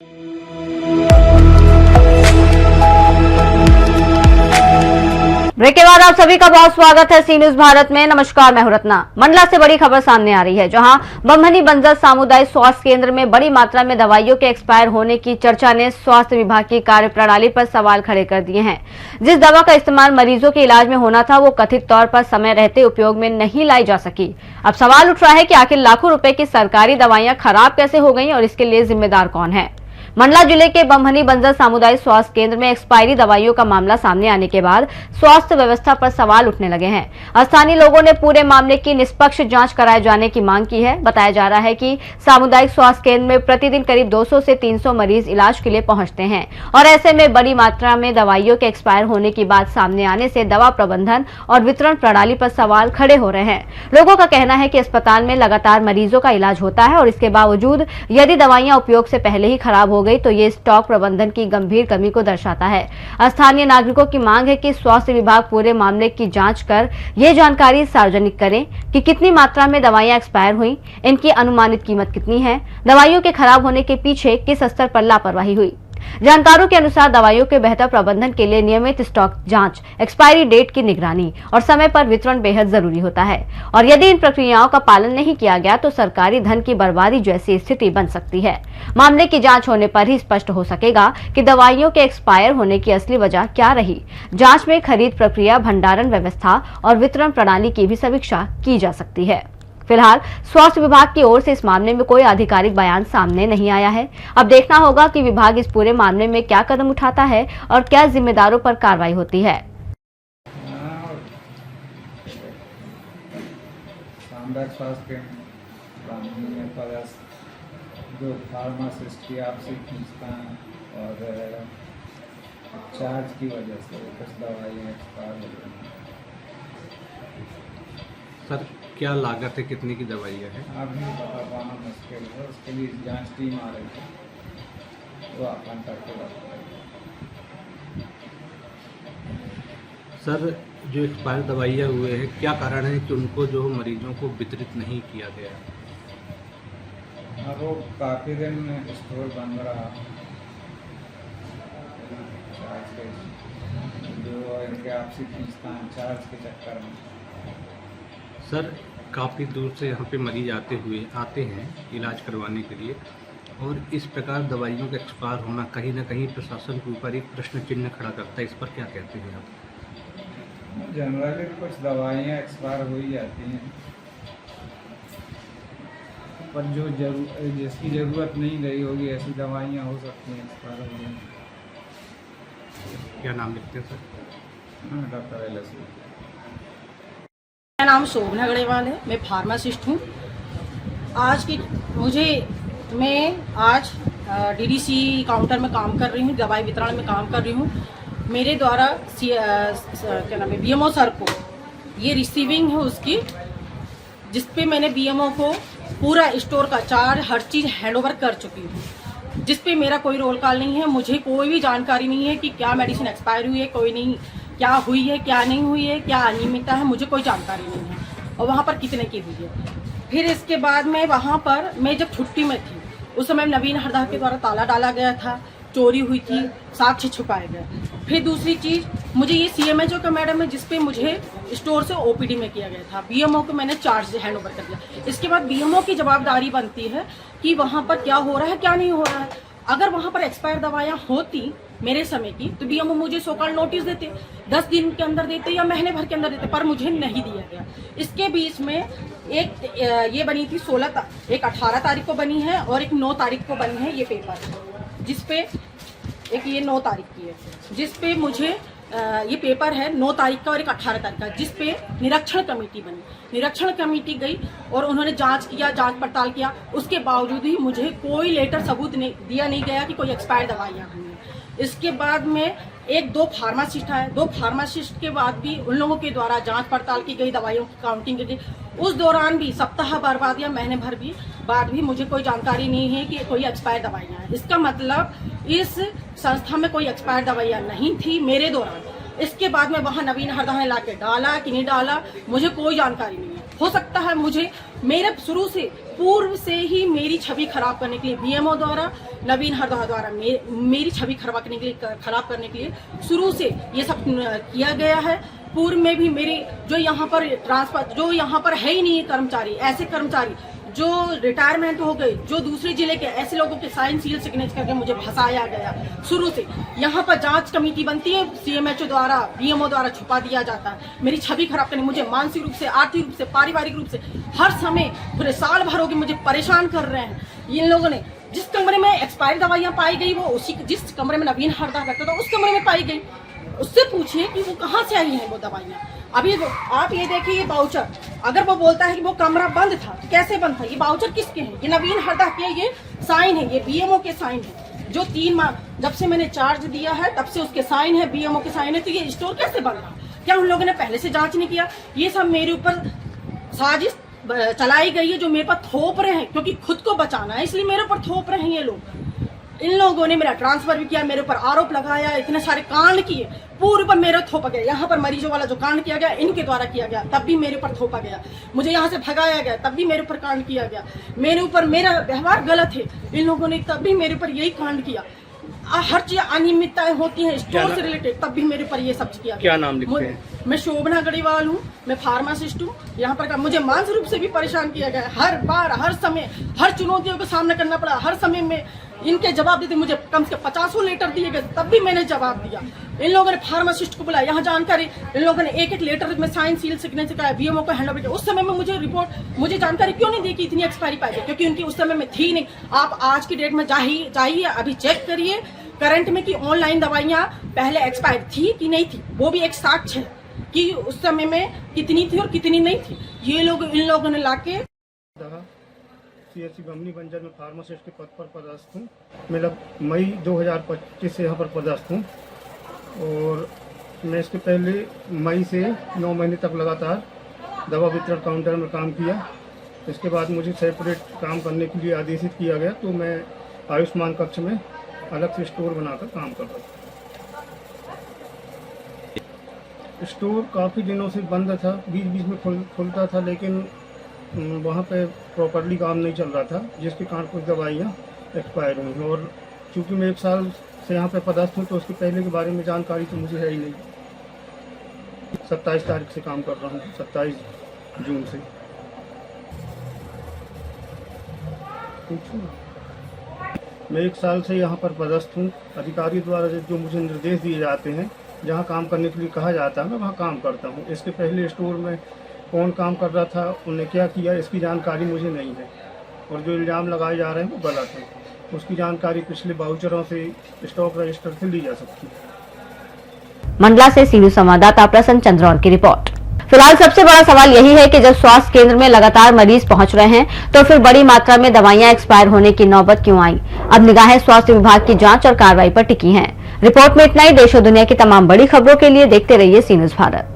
Break के बाद आप सभी का बहुत स्वागत है सी न्यूज भारत में। नमस्कार, मैं हूं रत्ना। मंडला से बड़ी खबर सामने आ रही है, जहां बमहनी बंजर सामुदायिक स्वास्थ्य केंद्र में बड़ी मात्रा में दवाइयों के एक्सपायर होने की चर्चा ने स्वास्थ्य विभाग की कार्यप्रणाली पर सवाल खड़े कर दिए हैं। जिस दवा का इस्तेमाल मरीजों के इलाज में होना था, वो कथित तौर पर समय रहते उपयोग में नहीं लाई जा सकी। अब सवाल उठ रहा है कि आखिर लाखों रुपए की सरकारी दवाइयां खराब कैसे हो गई और इसके लिए जिम्मेदार कौन है। मंडला जिले के बमहनी बंजर सामुदायिक स्वास्थ्य केंद्र में एक्सपायरी दवाइयों का मामला सामने आने के बाद स्वास्थ्य व्यवस्था पर सवाल उठने लगे हैं। स्थानीय लोगों ने पूरे मामले की निष्पक्ष जांच कराए जाने की मांग की है। बताया जा रहा है कि सामुदायिक स्वास्थ्य केंद्र में प्रतिदिन करीब 200 से 300 मरीज इलाज के लिए पहुंचते हैं और ऐसे में बड़ी मात्रा में दवाइयों के एक्सपायर होने की बात सामने आने से दवा प्रबंधन और वितरण प्रणाली पर सवाल खड़े हो रहे हैं। लोगों का कहना है कि अस्पताल में लगातार मरीजों का इलाज होता है और इसके बावजूद यदि दवाइयां उपयोग से पहले ही खराब हो गई तो ये स्टॉक प्रबंधन की गंभीर कमी को दर्शाता है। स्थानीय नागरिकों की मांग है कि स्वास्थ्य विभाग पूरे मामले की जांच कर ये जानकारी सार्वजनिक करें कि कितनी मात्रा में दवाइयां एक्सपायर हुई, इनकी अनुमानित कीमत कितनी है, दवाइयों के खराब होने के पीछे किस स्तर पर लापरवाही हुई। जानकारों के अनुसार दवाइयों के बेहतर प्रबंधन के लिए नियमित स्टॉक जांच, एक्सपायरी डेट की निगरानी और समय पर वितरण बेहद जरूरी होता है और यदि इन प्रक्रियाओं का पालन नहीं किया गया तो सरकारी धन की बर्बादी जैसी स्थिति बन सकती है। मामले की जांच होने पर ही स्पष्ट हो सकेगा कि दवाइयों के एक्सपायर होने की असली वजह क्या रही। जांच में खरीद प्रक्रिया, भंडारण व्यवस्था और वितरण प्रणाली की भी समीक्षा की जा सकती है। फिलहाल स्वास्थ्य विभाग की ओर से इस मामले में कोई आधिकारिक बयान सामने नहीं आया है। अब देखना होगा कि विभाग इस पूरे मामले में क्या कदम उठाता है और क्या जिम्मेदारों पर कार्रवाई होती है। सामुदायिक स्वास्थ्य केंद्र जो फार्मासिस्ट की आपसी खींचतान और चार्ज की वजह से कुछ दवाइयाँ एक्सपायर हो गई। सर, क्या लागत है, कितनी की दवाइयाँ हैं? अभी बता पाना मुश्किल है, उसके लिए जांच टीम आ रही है, वो अपन करके बताएंगे। सर, जो एक्सपायर दवाइयाँ हुए हैं, क्या कारण है कि उनको जो मरीजों को वितरित नहीं किया गया? वो काफ़ी दिन स्टोर बंद रहा, चार्ज के जो इनके आपसी खींचतान चार्ज के चक्कर में। सर, काफ़ी दूर से यहाँ पे मरीज आते हैं इलाज करवाने के लिए और इस प्रकार दवाइयों का एक्सपायर होना कहीं ना कहीं प्रशासन के ऊपर एक प्रश्न चिन्ह खड़ा करता है। इस पर क्या कहते हैं आप? जनरली कुछ दवाइयाँ एक्सपायर हो ही जाती हैं, पर जो जिसकी ज़रूरत नहीं रही होगी ऐसी दवाइयाँ हो सकती हैं एक्सपायर हो गई। क्या नाम लिखते हैं सर? Doctor LS. मेरा नाम शोभना गढ़ेवाल है, मैं फार्मासिस्ट हूँ। मैं आज डीडीसी काउंटर में काम कर रही हूँ, दवाई वितरण में काम कर रही हूँ। मेरे द्वारा क्या नाम है बीएमओ सर को ये रिसीविंग है उसकी, जिसपे मैंने बीएमओ को पूरा स्टोर का चार्ज हर चीज़ हैंडओवर कर चुकी हूँ, जिसपे मेरा कोई रोल कॉल नहीं है। मुझे कोई भी जानकारी नहीं है कि क्या मेडिसिन एक्सपायर हुई है, कोई नहीं, क्या हुई है, क्या नहीं हुई है, क्या अनियमितता है, मुझे कोई जानकारी नहीं है और वहाँ पर कितने की हुई है। फिर इसके बाद में वहाँ पर मैं जब छुट्टी में थी उस समय नवीन हरदा के द्वारा ताला डाला गया था, चोरी हुई थी, साक्ष्य छुपाए गए। फिर दूसरी चीज़, मुझे ये सीएमएचओ का मैडम है जिसपे मुझे स्टोर से ओपीडी में किया गया था, बीएमओ को मैंने चार्ज हैंडओवर कर दिया। इसके बाद बीएमओ की जवाबदारी बनती है कि वहाँ पर क्या हो रहा है, क्या नहीं हो रहा है। अगर वहाँ पर एक्सपायर दवाइयाँ होती मेरे समय की तो बीएमओ मुझे सोकॉल्ड नोटिस देते, 10 दिन के अंदर देते या महीने भर के अंदर देते, पर मुझे नहीं दिया गया। इसके बीच में एक ये बनी थी एक 18 तारीख को बनी है और एक 9 तारीख को बनी है ये पेपर, जिसपे एक ये 9 तारीख की है, जिसपे मुझे ये पेपर है 9 तारीख का और एक 18 तारीख का, जिसपे निरीक्षण कमेटी बनी। निरीक्षण कमेटी गई और उन्होंने जांच किया, जांच पड़ताल किया, उसके बावजूद ही मुझे कोई लेटर सबूत दिया नहीं गया कि कोई एक्सपायर दवाइयाँ हुई हैं। इसके बाद में 1-2 फार्मासिस्ट आए, 2 फार्मासिस्ट के बाद भी उन लोगों के द्वारा जांच पड़ताल की गई, दवाइयों की काउंटिंग की गई। उस दौरान भी सप्ताह बर्बाद या महीने भर भी बाद भी मुझे कोई जानकारी नहीं है कि कोई एक्सपायर दवाइयाँ हैं। इसका मतलब इस संस्था में कोई एक्सपायर दवाइयाँ नहीं थी मेरे दौरान। इसके बाद में वहाँ नवीन हरदा ने ला के डाला कि नहीं डाला, मुझे कोई जानकारी नहीं है। हो सकता है मुझे मेरे शुरू से पूर्व से ही मेरी छवि खराब करने के लिए बीएमओ द्वारा, नवीन हरदा द्वारा मेरी छवि खराब करने के लिए शुरू से ये सब किया गया है। पूर्व में भी मेरे जो यहाँ पर है ही नहीं कर्मचारी, ऐसे कर्मचारी जो रिटायरमेंट हो गए, जो दूसरे जिले के, ऐसे लोगों के साइन सील सिग्नेचर करके मुझे फंसाया गया। शुरू से यहाँ पर जांच कमेटी बनती है, सीएमएचओ द्वारा, बीएमओ द्वारा छुपा दिया जाता है। मेरी छवि खराब करने, मुझे मानसिक रूप से, आर्थिक रूप से, पारिवारिक रूप से हर समय पूरे साल भर होकर मुझे परेशान कर रहे हैं। इन लोगों ने जिस कमरे में एक्सपायरी दवाइयाँ पाई गई, वो उसी जिस कमरे में नवीन हरदा रखता था उस कमरे में पाई गई। उससे पूछिए कि वो कहाँ से आई हैं वो दवाइयाँ। अभी आप ये देखिए, ये बाउचर, अगर वो बोलता है कि वो कमरा बंद था तो कैसे बंद था? ये बाउचर किसके हैं? ये नवीन हरदा के ये साइन है, ये बीएमओ के साइन है। जो 3 माह जब से मैंने चार्ज दिया है तब से उसके साइन है, बीएमओ के साइन है। तो ये स्टोर कैसे बन रहा? क्या उन लोगों ने पहले से जांच नहीं किया? ये सब मेरे ऊपर साजिश चलाई गई है, जो मेरे पर थोप रहे हैं, क्योंकि खुद को बचाना है इसलिए मेरे ऊपर थोप रहे हैं ये लोग। इन लोगों ने मेरा ट्रांसफर भी किया, मेरे ऊपर आरोप लगाया, इतने सारे कांड किए, पूरे पर मेरे थोपा गया। यहाँ पर मरीजों वाला जो कांड किया गया इनके द्वारा किया गया, तब भी मेरे ऊपर थोपा गया। मुझे यहाँ से भगाया गया, तब भी मेरे ऊपर कांड किया गया। मेरे ऊपर मेरा व्यवहार गलत है, इन लोगों ने तब भी मेरे ऊपर यही कांड किया। हर चीज अनियमितताएं होती हैं स्टोर से रिलेटेड, तब भी मेरे ऊपर ये सब किया। क्या नाम लिखते हैं? मैं शोभना गढ़ीवाल हूँ, मैं फार्मासिस्ट हूँ। यहाँ पर मुझे मानसिक रूप से भी परेशान किया गया। हर बार, हर समय, हर चुनौतियों का सामना करना पड़ा। हर समय में इनके जवाब देते, मुझे कम से कम 50 लेटर दिए गए, तब भी मैंने जवाब दिया। इन लोगों ने फार्मासिस्ट को बुलाया, यहाँ जानकारी, इन लोगों ने एक लेटर में साइन सील सिग्नेचर कराया, बीएमओ को हैंड ओवर किया। उस समय में मुझे जानकारी क्यों नहीं दी कि इतनी एक्सपायरी पाई गई? क्योंकि उनकी उस समय में थी नहीं। आप आज की डेट में जाइए, अभी चेक करिए करंट में कि ऑनलाइन दवाइयाँ पहले एक्सपायर थी कि नहीं थी। वो भी एक साक्ष्य है कि उस समय में कितनी थी और कितनी नहीं थी। ये लोग, इन लोगों ने लाके सीएचसी बमनी बंजर में फार्मासिस्ट के पद पर पदस्थ हूँ। मैं मई 2025 से यहाँ पर पदस्थ हूँ और मैं इसके पहले मई से 9 महीने तक लगातार दवा वितरण काउंटर में काम किया। इसके बाद मुझे सेपरेट काम करने के लिए आदेशित किया गया, तो मैं आयुष्मान कक्ष में अलग से स्टोर बनाकर काम कर रहा था। स्टोर काफ़ी दिनों से बंद था, बीच बीच में खुलता था, लेकिन वहाँ पे प्रॉपरली काम नहीं चल रहा था, जिसके कारण कुछ दवाइयाँ एक्सपायर हुई। और चूँकि मैं 1 साल से यहाँ पे पदस्थ हूँ, तो उसके पहले के बारे में जानकारी तो मुझे है ही नहीं। 27 तारीख से काम कर रहा हूँ, 27 जून से। मैं 1 साल से यहाँ पर पदस्थ हूँ। अधिकारी द्वारा जो मुझे निर्देश दिए जाते हैं, जहाँ काम करने के लिए कहा जाता है, मैं वहाँ काम करता हूँ। इसके पहले स्टोर में कौन काम कर रहा था, उन्हें क्या किया, इसकी जानकारी मुझे नहीं है। और जो इल्ज़ाम लगाए जा रहे हैं वो गलत है। उसकी जानकारी पिछले बाउचरों से, स्टॉक रजिस्टर से ली जा सकती है। मंडला से सीनियर संवाददाता प्रसन्न चंद्रौर की रिपोर्ट। फिलहाल सबसे बड़ा सवाल यही है कि जब स्वास्थ्य केंद्र में लगातार मरीज पहुंच रहे हैं तो फिर बड़ी मात्रा में दवाइयां एक्सपायर होने की नौबत क्यों आई? अब निगाहें स्वास्थ्य विभाग की जांच और कार्रवाई पर टिकी हैं। रिपोर्ट में इतना ही। देश और दुनिया की तमाम बड़ी खबरों के लिए देखते रहिए सी न्यूज़ भारत।